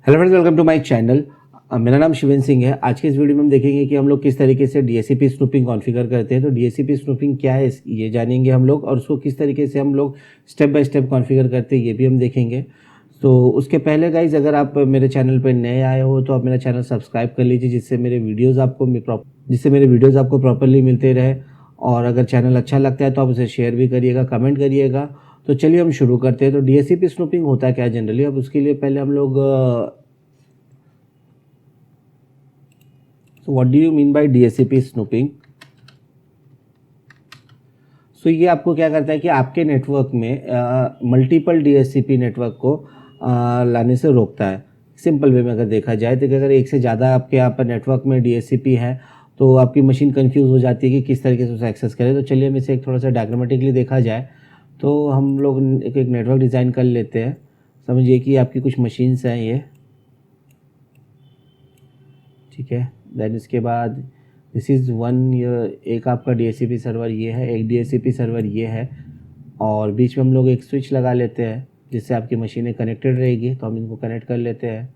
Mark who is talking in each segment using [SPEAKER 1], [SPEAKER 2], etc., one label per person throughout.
[SPEAKER 1] Hello friends, welcome to my channel. मेरा नाम शिवेंद्र सिंह है। आज के इस वीडियो में हम देखेंगे कि हम लोग किस तरीके से डीएचसीपी स्नूपिंग कॉन्फ़िगर करते हैं। तो डीएचसीपी स्नूपिंग क्या है ये जानेंगे हम लोग, और उसको किस तरीके से हम लोग स्टेप बाय स्टेप कॉन्फ़िगर करते हैं ये भी हम देखेंगे। तो उसके पहले गाइज, अगर आप मेरे चैनल पर नए आए हो तो आप मेरा चैनल सब्सक्राइब कर लीजिए, जिससे मेरे वीडियोज़ आपको प्रॉपरली मिलते रहे। और अगर चैनल अच्छा लगता है तो आप उसे शेयर भी करिएगा, कमेंट करिएगा। तो चलिए हम शुरू करते हैं। तो डीएचसीपी स्नूपिंग होता क्या है जनरली, अब उसके लिए पहले हम लोग So what do you mean by DSCP snooping? So ये आपको क्या करता है कि आपके नेटवर्क में मल्टीपल डीएचसीपी नेटवर्क को लाने से रोकता है। सिंपल वे में अगर देखा जाए तो अगर एक से ज़्यादा आपके यहाँ पर नेटवर्क में डीएचसीपी है तो आपकी मशीन कंफ्यूज हो जाती है कि किस तरीके से उसे एक्सेस करें। तो चलिए हम इसे एक थोड़ा सा डायग्रामेटिकली देखा जाए तो हम लोग एक नेटवर्क डिज़ाइन कर लेते हैं। समझिए कि आपकी कुछ मशीन्स हैं ये, ठीक है। देन इसके बाद दिस इज़ वन, एक आपका डीएचसीपी सर्वर ये है, एक डीएचसीपी सर्वर ये है, और बीच में हम लोग एक स्विच लगा लेते हैं जिससे आपकी मशीनें कनेक्टेड रहेगी। तो हम इनको कनेक्ट कर लेते हैं।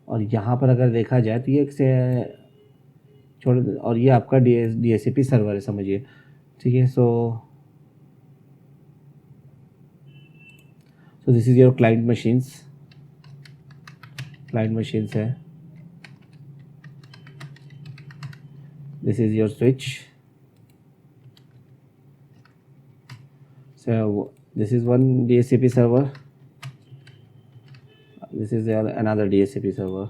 [SPEAKER 1] और यहाँ पर अगर देखा जाए तो ये एक से छोड़, और ये आपका डीएचसीपी सर्वर है, समझिए, ठीक है। So this is your client machines है। This is your switch. So this is one DHCP server. This is another DHCP server.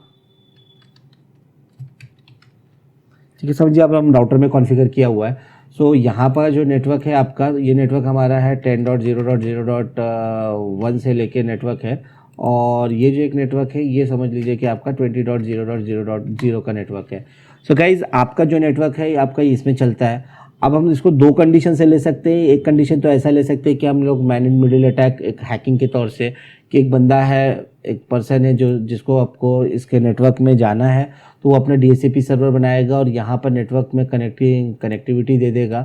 [SPEAKER 1] ठीक है, समझिए अब हम राउटर में कॉन्फ़िगर किया हुआ है। सो यहाँ पर जो नेटवर्क है आपका, ये नेटवर्क हमारा है 10.0.0.1 से लेके नेटवर्क है। और ये जो एक नेटवर्क है ये समझ लीजिए कि आपका 20.0.0.0 का नेटवर्क है। सो गाइज, आपका जो नेटवर्क है आपका इसमें चलता है। अब हम इसको दो कंडीशन से ले सकते हैं। एक कंडीशन तो ऐसा ले सकते हैं कि हम लोग मैन इन मिडिल अटैक, एक हैकिंग के तौर से, कि एक बंदा है, एक पर्सन है जो जिसको आपको इसके नेटवर्क में जाना है, तो वो अपना डीएचसीपी सर्वर बनाएगा और यहाँ पर नेटवर्क में कनेक्टिविटी दे देगा।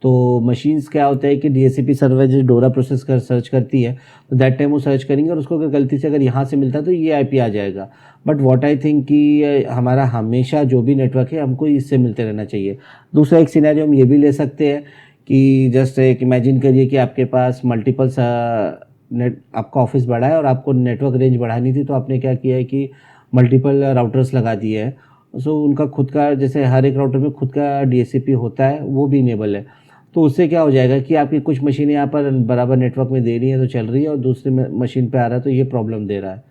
[SPEAKER 1] तो मशीन्स क्या होता है कि डीएचसीपी सर्वर जो डोरा प्रोसेस कर सर्च करती है तो दैट टाइम वो सर्च करेंगे, और उसको अगर गलती से अगर यहाँ से मिलता है तो ये आईपी आ जाएगा। बट व्हाट आई थिंक कि हमारा हमेशा जो भी नेटवर्क है हमको इससे मिलते रहना चाहिए। दूसरा एक सिनेरियो हम ये भी ले सकते हैं कि जस्ट एक इमेजिन करिए कि आपके पास मल्टीपल आपका ऑफिस बड़ा है और आपको नेटवर्क रेंज बढ़ानी थी, तो आपने क्या किया है कि मल्टीपल राउटर्स लगा दिए हैं। सो उनका खुद का, जैसे हर एक राउटर में खुद का डीएचसीपी होता है, वो भी इनेबल है। तो उससे क्या हो जाएगा कि आपकी कुछ मशीनें यहाँ पर बराबर नेटवर्क में दे रही है तो चल रही है, और दूसरी मशीन पे आ रहा है तो ये प्रॉब्लम दे रहा है।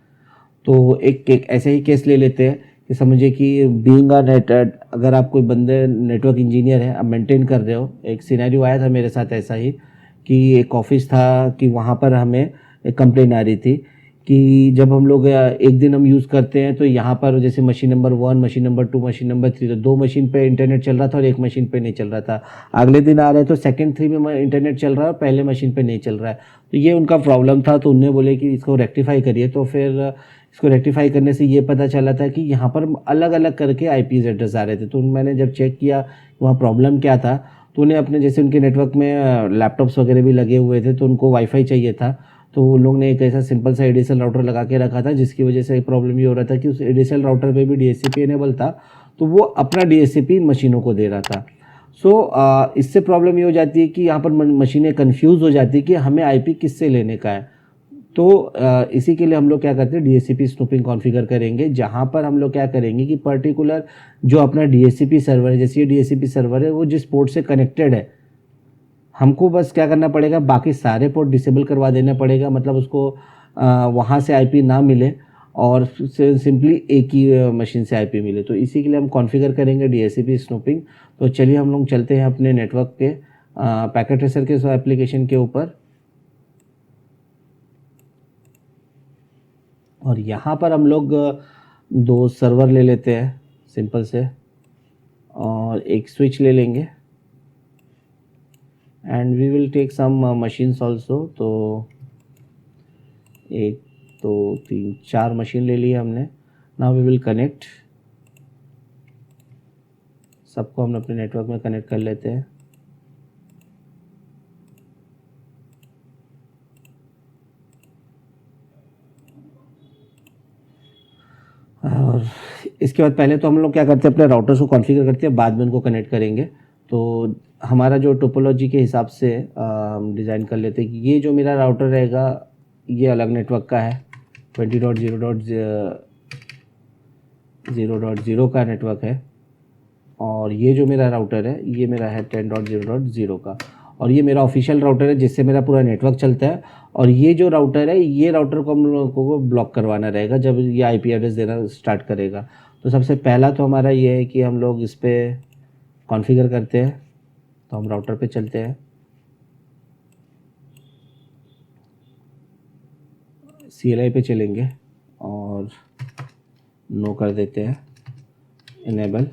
[SPEAKER 1] तो एक ऐसे ही केस ले लेते हैं कि समझिए कि बीइंग अ नेट, अगर आप कोई बंदे नेटवर्क इंजीनियर है, आप मेंटेन कर रहे हो। एक सिनेरियो आया था मेरे साथ ऐसा ही कि एक ऑफिस था कि वहाँ पर हमें एक कंप्लेन आ रही थी कि जब हम लोग एक दिन हम यूज़ करते हैं तो यहाँ पर जैसे machine number 1, machine number 2, machine number 3, तो दो मशीन पे इंटरनेट चल रहा था और एक मशीन पे नहीं चल रहा था। अगले दिन आ रहे तो सेकंड 3 में इंटरनेट चल रहा है और पहले मशीन पे नहीं चल रहा है। तो ये उनका प्रॉब्लम था। तो उन्होंने बोले कि इसको रेक्टिफाई करिए। तो फिर इसको रेक्टिफाई करने से ये पता चला था कि यहाँ पर अलग अलग करके आईपी एड्रेस आ रहे थे। तो मैंने जब चेक किया वहाँ प्रॉब्लम क्या था, तो उन्हें अपने, जैसे उनके नेटवर्क में लैपटॉप्स वगैरह भी लगे हुए थे तो उनको वाईफाई चाहिए था। तो उन लोग ने एक ऐसा सिंपल सा एडीएसएल राउटर लगा के रखा था, जिसकी वजह से प्रॉब्लम ये हो रहा था कि उस एडीएसएल राउटर पे भी डीएचसीपी इनेबल था, तो वो अपना डीएचसीपी इन मशीनों को दे रहा था। सो इससे प्रॉब्लम ये हो जाती है कि यहाँ पर मशीनें कन्फ्यूज़ हो जाती है कि हमें आईपी किससे लेने का है। तो इसी के लिए हम लोग क्या करते हैं, डीएचसीपी स्नूपिंग कॉन्फ़िगर करेंगे, जहाँ पर हम लोग क्या करेंगे कि पर्टिकुलर जो अपना डीएचसीपी सर्वर है, जैसे ये डीएचसीपी सर्वर है वो जिस पोर्ट से कनेक्टेड है, हमको बस क्या करना पड़ेगा, बाकी सारे पोर्ट डिसेबल करवा देना पड़ेगा। मतलब उसको वहाँ से आईपी ना मिले और सिंपली एक ही मशीन से आईपी मिले। तो इसी के लिए हम कॉन्फ़िगर करेंगे डीएचसीपी स्नूपिंग। तो चलिए हम लोग चलते हैं अपने नेटवर्क के पैकेट ट्रेसर के एप्लीकेशन के ऊपर, और यहाँ पर हम लोग दो सर्वर ले लेते हैं सिंपल से, और एक स्विच ले लेंगे, and we will take some machines also. तो 1 2 3 4 मशीन ले लिए हमने। नाउ वी विल कनेक्ट, सबको हम अपने नेटवर्क में कनेक्ट कर लेते हैं। और इसके बाद पहले तो हम लोग क्या करते हैं, अपने राउटर्स को कॉन्फ़िगर करते हैं, बाद में उनको कनेक्ट करेंगे। तो हमारा जो टोपोलॉजी के हिसाब से हम डिज़ाइन कर लेते हैं कि ये जो मेरा राउटर रहेगा ये अलग नेटवर्क का है, 20.0.0.0 का नेटवर्क है, और ये जो मेरा राउटर है ये मेरा है 10.0.0 का, और ये मेरा ऑफिशियल राउटर है जिससे मेरा पूरा नेटवर्क चलता है। और ये जो राउटर है, ये राउटर को हम लोगों को ब्लॉक करवाना रहेगा जब ये आईपी एड्रेस देना स्टार्ट करेगा। तो सबसे पहला तो हमारा ये है कि हम लोग इस पर कॉन्फ़िगर करते हैं। तो हम राउटर पे चलते हैं, CLI पे चलेंगे और नो कर देते हैं, इनेबल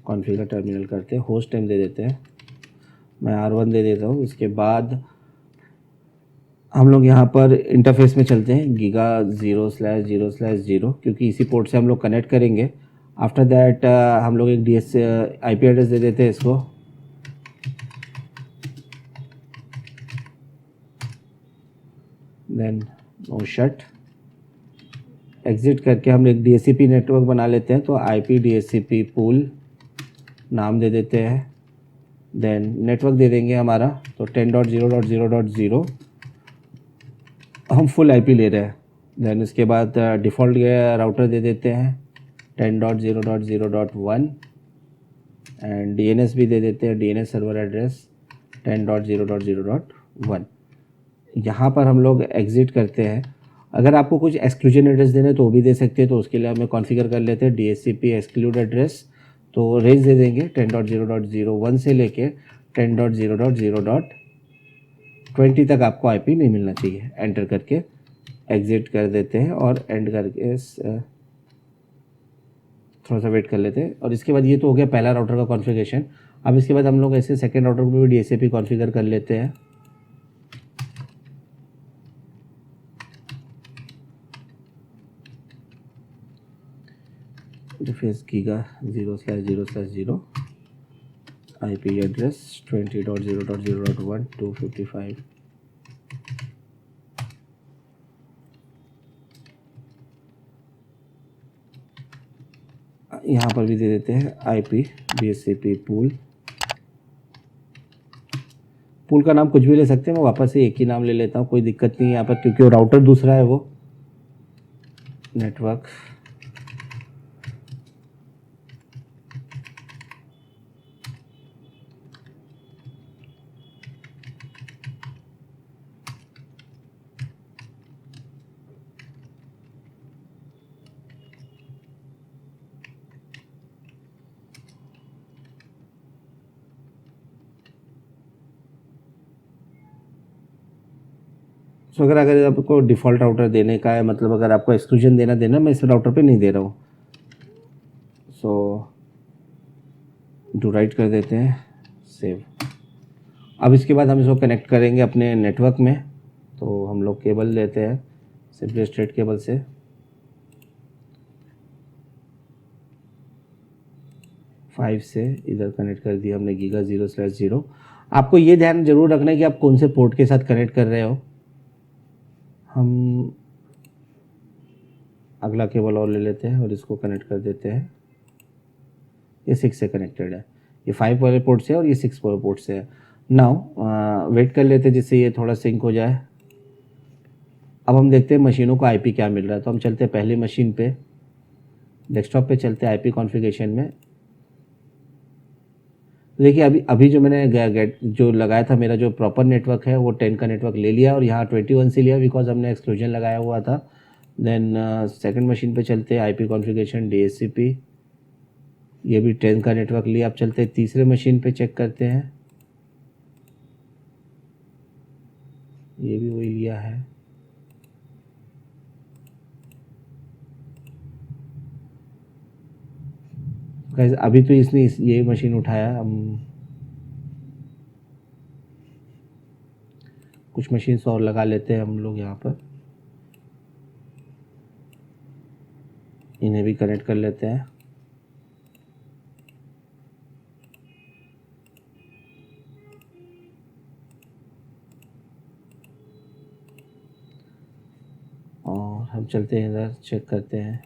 [SPEAKER 1] कॉन्फ़िगर टर्मिनल करते हैं, होस्ट टाइम दे देते हैं, मैं R1 दे देता हूँ। इसके बाद हम लोग यहाँ पर इंटरफेस में चलते हैं, गीगा 0/0/0, क्योंकि इसी पोर्ट से हम लोग कनेक्ट करेंगे। आफ्टर दैट हम लोग एक DS IP एड्रेस दे देते हैं इसको, देन नो शट, एग्ज़िट करके हम एक DHCP नेटवर्क बना लेते हैं। तो IP DHCP पूल नाम दे देते हैं, देन नेटवर्क दे देंगे हमारा, तो 10.0.0.0 हम फुल IP ले रहे हैं। देन इसके बाद डिफ़ॉल्ट राउटर दे देते हैं 10.0.0.1 एंड DNS भी दे देते हैं, DNS सर्वर एड्रेस 10.0.0.1। यहाँ पर हम लोग एग्ज़िट करते हैं। अगर आपको कुछ एक्सक्लूजन एड्रेस देने तो वो भी दे सकते हैं, तो उसके लिए हमें कॉन्फ़िगर कर लेते हैं DHCP एक्सक्लूड एड्रेस। तो रेंज दे देंगे 10.0.0.1 से लेके 10.0.0.20 तक आपको IP नहीं मिलना चाहिए। एंटर करके एग्ज़िट कर देते हैं और एंड करके थोड़ा सा वेट कर लेते हैं। और इसके बाद ये तो हो गया पहला राउटर का कॉन्फ़िगरेशन। अब इसके बाद हम लोग ऐसे सेकेंड राउटर को भी DHCP कॉन्फ़िगर कर लेते हैं। इंटरफेस गीगा 0/0/0, IP एड्रेस 20.0.0.1 255, यहाँ पर भी दे देते हैं IP DHCP पूल। पूल का नाम कुछ भी ले सकते हैं, मैं वापस से एक ही नाम ले लेता हूँ, कोई दिक्कत नहीं है यहाँ पर, क्योंकि वो राउटर दूसरा है। वो नेटवर्क सो अगर आपको डिफ़ॉल्ट राउटर देने का है, मतलब अगर आपको एक्सक्लूजन देना, मैं इस राउटर पे नहीं दे रहा हूँ। सो डू राइट कर देते हैं, सेव। अब इसके बाद हम इसको कनेक्ट करेंगे अपने नेटवर्क में। तो हम लोग केबल लेते हैं, सिंपली स्ट्रेट केबल से फाइव से इधर कनेक्ट कर दिया हमने गीगा 0/0। आपको ये ध्यान जरूर रखना है कि आप कौन से पोर्ट के साथ कनेक्ट कर रहे हो। हम अगला केबल और ले लेते हैं और इसको कनेक्ट कर देते हैं। ये 6 से कनेक्टेड है, ये 5 वाले पोर्ट से और ये 6 वाले पोर्ट से है। नाउ वेट कर लेते हैं जिससे ये थोड़ा सिंक हो जाए। अब हम देखते हैं मशीनों को IP क्या मिल रहा है। तो हम चलते हैं पहली मशीन पे, डेस्कटॉप पे चलते हैं IP कॉन्फ़िगरेशन में। देखिए अभी जो मैंने गेट जो लगाया था, मेरा जो प्रॉपर नेटवर्क है वो 10 का नेटवर्क ले लिया, और यहाँ 21 से लिया बिकॉज हमने एक्सक्लूजन लगाया हुआ था। देन सेकंड मशीन पे चलते हैं, IP कॉन्फ़िगरेशन DHCP, ये भी 10 का नेटवर्क लिया। अब चलते हैं तीसरे मशीन पे, चेक करते हैं, ये भी वही लिया है। गाइस अभी तो इसने ये मशीन उठाया, हम कुछ मशीन्स और लगा लेते हैं हम लोग यहाँ पर, इन्हें भी कनेक्ट कर लेते हैं। और और हम चलते हैं इधर, चेक करते हैं।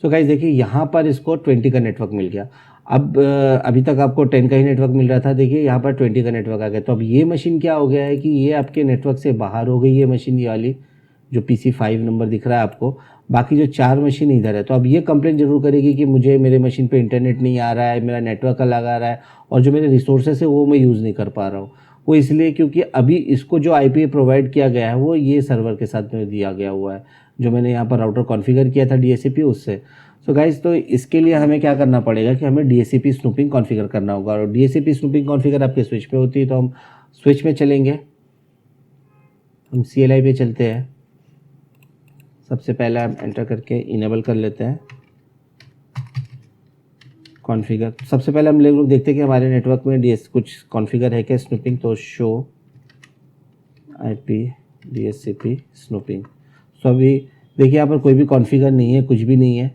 [SPEAKER 1] सो गाइस देखिए यहाँ पर इसको 20 का नेटवर्क मिल गया। अब अभी तक आपको 10 का ही नेटवर्क मिल रहा था, देखिए यहाँ पर 20 का नेटवर्क आ गया। तो अब ये मशीन क्या हो गया है कि ये आपके नेटवर्क से बाहर हो गई, ये मशीन ये वाली जो PC5 नंबर दिख रहा है आपको, बाकी जो 4 मशीन इधर है। तो अब ये कंप्लेंट जरूर करेगी कि मुझे मेरे मशीन पे इंटरनेट नहीं आ रहा है, मेरा नेटवर्क अलग आ रहा है, और जो मेरे रिसोर्सेस है वो मैं यूज़ नहीं कर पा रहा हूँ। वो इसलिए क्योंकि अभी इसको जो IP प्रोवाइड किया गया है वो ये सर्वर के साथ में दिया गया हुआ है, जो मैंने यहाँ पर राउटर कॉन्फ़िगर किया था DHCP उससे। सो गाइज, तो इसके लिए हमें क्या करना पड़ेगा कि हमें DHCP स्नूपिंग कॉन्फ़िगर करना होगा। और DHCP स्नूपिंग कॉन्फ़िगर आपके स्विच पे होती है, तो हम स्विच में चलेंगे, हम CLI पे चलते हैं। सबसे पहले हम एंटर करके इनेबल कर लेते हैं कॉन्फ़िगर। सबसे पहले हम लोग देखते हैं कि हमारे नेटवर्क में कुछ कॉन्फ़िगर है क्या स्नूपिंग। तो शो IP DHCP स्नूपिंग। सो अभी देखिए यहाँ पर कोई भी कॉन्फ़िगर नहीं है, कुछ भी नहीं है,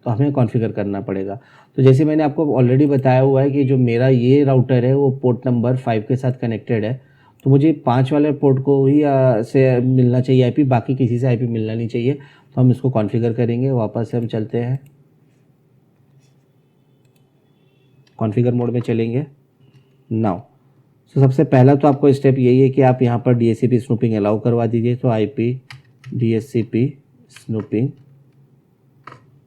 [SPEAKER 1] तो हमें कॉन्फ़िगर करना पड़ेगा। तो जैसे मैंने आपको ऑलरेडी बताया हुआ है कि जो मेरा ये राउटर है वो पोर्ट नंबर 5 के साथ कनेक्टेड है, तो मुझे 5 वाले पोर्ट को ही से मिलना चाहिए IP, बाकी किसी से IP मिलना नहीं चाहिए। तो हम इसको कॉन्फ़िगर करेंगे। वापस से हम चलते हैं, कॉन्फ़िगर मोड में चलेंगे नाउ। तो सबसे पहला तो आपको स्टेप यही है कि आप यहाँ पर DHCP स्नूपिंग अलाउ करवा दीजिए। तो IP DHCP स्नूपिंग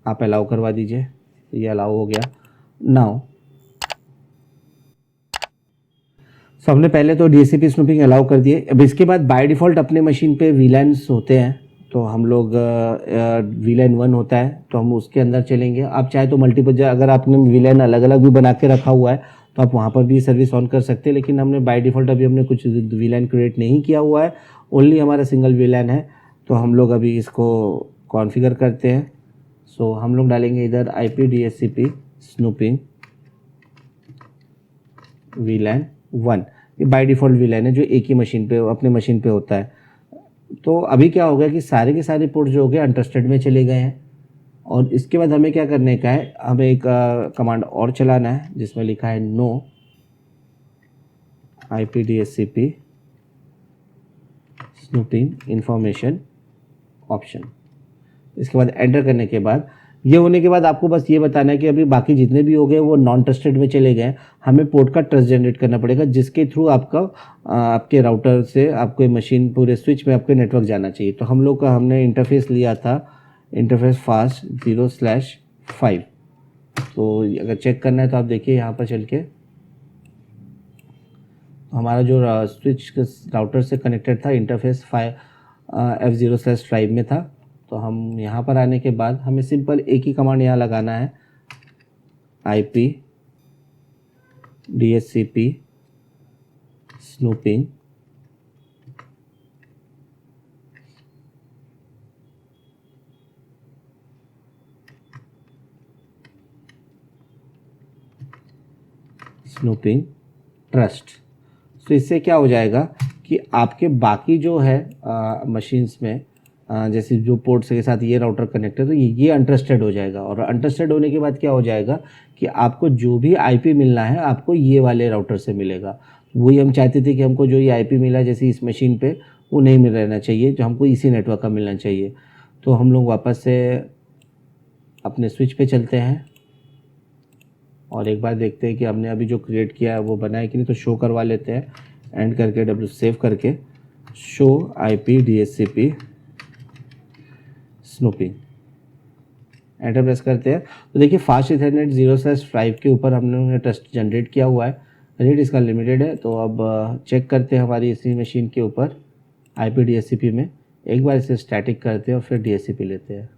[SPEAKER 1] आप अलाउ करवा दीजिए, तो ये अलाउ हो गया नाउ। सो हमने पहले तो DHCP स्नूपिंग अलाउ कर दिए। अब इसके बाद बाय डिफ़ॉल्ट अपने मशीन पे VLANs होते हैं, तो हम लोग VLAN 1 होता है, तो हम उसके अंदर चलेंगे। आप चाहे तो मल्टीपल, अगर आपने VLAN अलग अलग भी बना के रखा हुआ है तो आप वहाँ पर भी सर्विस ऑन कर सकते हैं, लेकिन हमने बाय डिफ़ॉल्ट अभी हमने कुछ VLAN क्रिएट नहीं किया हुआ है, ओनली हमारा सिंगल VLAN है। तो हम लोग अभी इसको कॉन्फ़िगर करते हैं। सो हम लोग डालेंगे इधर IP DHCP स्नूपिंग VLAN 1। ये बाय डिफ़ॉल्ट VLAN है जो एक ही मशीन पे, अपने मशीन पे होता है। तो अभी क्या हो गया कि सारे के सारे पोर्ट जो हो गए अनट्रस्टेड में चले गए हैं। और इसके बाद हमें क्या करने का है, हमें एक कमांड और चलाना है जिसमें लिखा है no IP DHCP snooping information option. इसके बाद एंटर करने के बाद, ये होने के बाद आपको बस ये बताना है कि अभी बाकी जितने भी हो गए वो नॉन ट्रस्टेड में चले गए। हमें पोर्ट का ट्रस्ट जनरेट करना पड़ेगा जिसके थ्रू आपका आपके राउटर से आपके मशीन पूरे स्विच में आपके नेटवर्क जाना चाहिए। तो हम लोग का हमने इंटरफेस लिया था, इंटरफेस फास्ट 0/5। तो अगर चेक करना है तो आप देखिए यहाँ पर चल के, हमारा जो स्विच राउटर से कनेक्टेड था इंटरफेस F0/5 में था। तो हम यहाँ पर आने के बाद हमें सिंपल एक ही कमांड यहाँ लगाना है, IP DHCP snooping snooping trust. तो इससे क्या हो जाएगा कि आपके बाकी जो है मशीन्स में जैसे जो पोर्ट्स के साथ ये राउटर कनेक्ट है तो ये अनट्रस्टेड हो जाएगा। और अनट्रस्टेड होने के बाद क्या हो जाएगा कि आपको जो भी IP मिलना है आपको ये वाले राउटर से मिलेगा। वही हम चाहते थे कि हमको जो ये IP मिला जैसे इस मशीन पे वो नहीं मिल रहना चाहिए, जो हमको इसी नेटवर्क का मिलना चाहिए। तो हम लोग वापस से अपने स्विच पे चलते हैं और एक बार देखते हैं कि हमने अभी जो क्रिएट किया है वो बना है कि नहीं। तो शो करवा लेते हैं, एंड करके W सेव करके show IP DHCP snooping enter press करते हैं। तो देखिए फास्ट इथरनेट 0/5 के ऊपर हमने ट्रस्ट जनरेट किया हुआ है, रेट इसका लिमिटेड है। तो अब चेक करते हैं हमारी इसी मशीन के ऊपर IP DHCP में, एक बार इसे स्टैटिक करते हैं और फिर DHCP लेते हैं।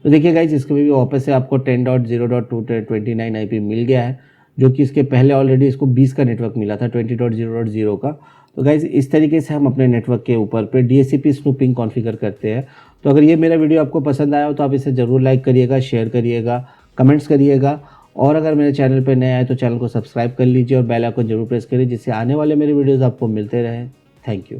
[SPEAKER 1] तो देखिए गाइज, इसके भी वापस से आपको 10.0.229 IP मिल गया है, जो कि इसके पहले ऑलरेडी इसको 20 का नेटवर्क मिला था 20.0.0 का। तो गाइज इस तरीके से हम अपने नेटवर्क के ऊपर पे DHCP स्नूपिंग कॉन्फ़िगर करते हैं। तो अगर ये मेरा वीडियो आपको पसंद आया हो तो आप इसे ज़रूर लाइक करिएगा, शेयर करिएगा, कमेंट्स करिएगा। और अगर मेरे चैनल पर नए आए तो चैनल को सब्सक्राइब कर लीजिए और बेल आइकन जरूर प्रेस करिए, जिससे आने वाले मेरे वीडियोज़ आपको मिलते रहें। Thank you.